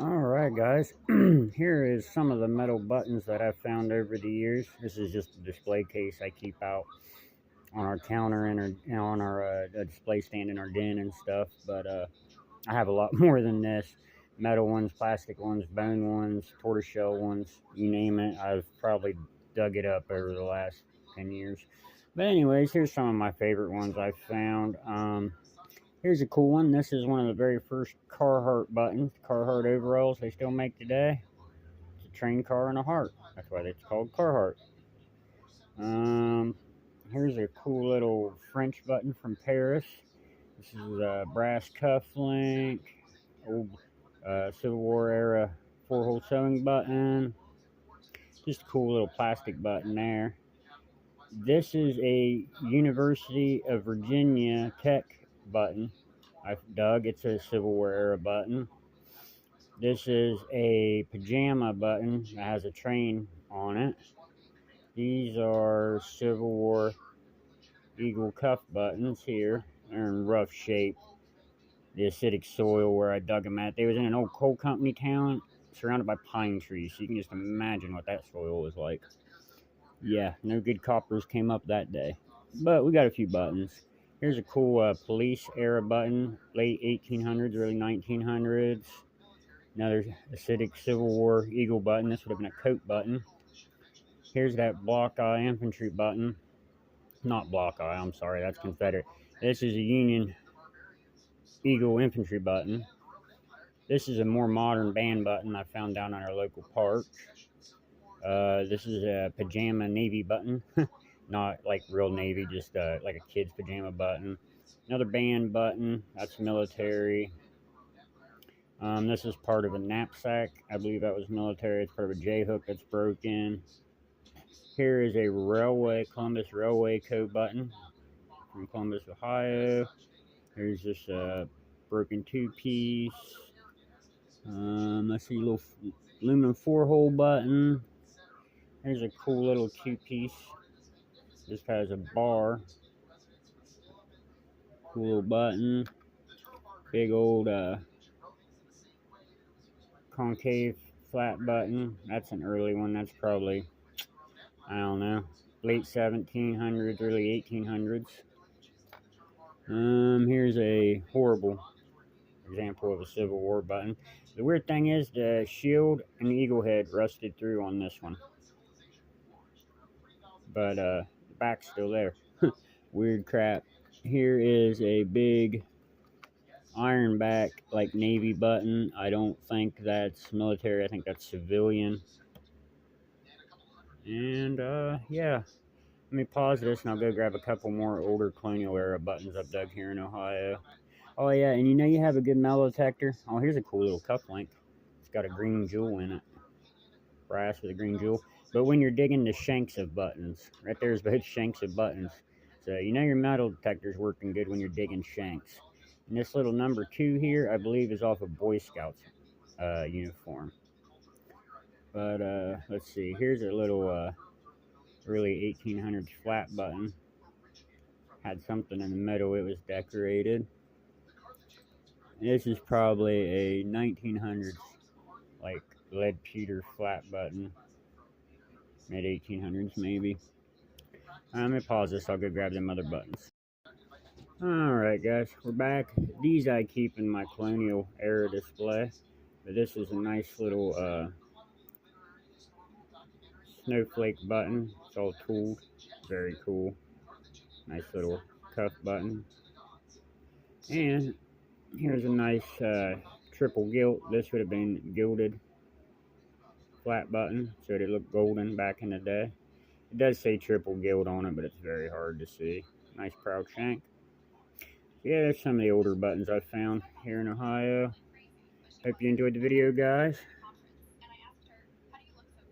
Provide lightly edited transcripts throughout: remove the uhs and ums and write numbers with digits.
Alright guys, here is some of the metal buttons that I've found over the years. This is just a display case I keep out on our counter and on our display stand in our den and stuff. But I have a lot more than this. Metal ones, plastic ones, bone ones, tortoiseshell ones, you name it. I've probably dug it up over the last 10 years. But anyways, here's some of my favorite ones I've found. Here's a cool one. This is one of the very first Carhartt buttons. Carhartt overalls they still make today. It's a train car and a heart. That's why it's called Carhartt. Here's a cool little French button from Paris. This is a brass cuff link. Old Civil War era 4-hole sewing button. Just a cool little plastic button there. This is a University of Virginia Tech button I've dug. It's a Civil War era button. This is a pajama button that has a train on it. These are Civil War Eagle cuff buttons here. They're in rough shape. The acidic soil where I dug them at. They was in an old coal company town surrounded by pine trees. So you can just imagine what that soil was like. Yeah, no good coppers came up that day. But we got a few buttons. Here's a cool police era button, late 1800s, early 1900s. Another acidic Civil War Eagle button. This would have been a coat button. Here's that block eye infantry button. Not block eye, I'm sorry, that's Confederate. This is a Union Eagle infantry button. This is a more modern band button I found down at our local park. This is a pajama navy button. Not like real navy, just like a kid's pajama button. Another band button, that's military. This is part of a knapsack. I believe that was military. It's part of a J-hook that's broken. Here is a Columbus Railway Co. button from Columbus, Ohio. Here's this broken two-piece. Let's see, little aluminum 4-hole button. Here's a cool little two-piece. This has a bar. Cool little button. Big old concave flat button. That's an early one. That's probably, I don't know, late 1700s, early 1800s. Here's a horrible example of a Civil War button. The weird thing is the shield and the eagle head rusted through on this one. But the back's still there. Weird crap. Here is a big ironback, like navy button. I don't think that's military. I think that's civilian. And yeah, let me pause this and I'll go grab a couple more older colonial era buttons I've dug here in Ohio. Oh yeah, and you know you have a good metal detector. Oh, here's a cool little cuff link. It's got a green jewel in it. Brass with a green jewel. But when you're digging the shanks of buttons, right there's both shanks of buttons. So you know your metal detector's working good when you're digging shanks. And this little number 2 here, I believe, is off a Boy Scouts uniform. But let's see. Here's a little early 1800s flat button. Had something in the middle. It was decorated. This is probably a 1900s like lead pewter flat button. Mid 1800s maybe. Let me pause this. I'll go grab them other buttons. Alright guys, we're back. These I keep in my colonial era display. But this is a nice little snowflake button. It's all tooled. Very cool. Nice little cuff button. And here's a nice triple gilt. This would have been gilded flat button, so it looked golden back in the day. It does say triple gilt on it, but it's very hard to see. Nice proud shank. Yeah, there's some of the older buttons I found here in Ohio. Hope you enjoyed the video, guys.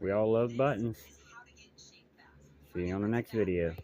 We all love buttons. See you on the next video.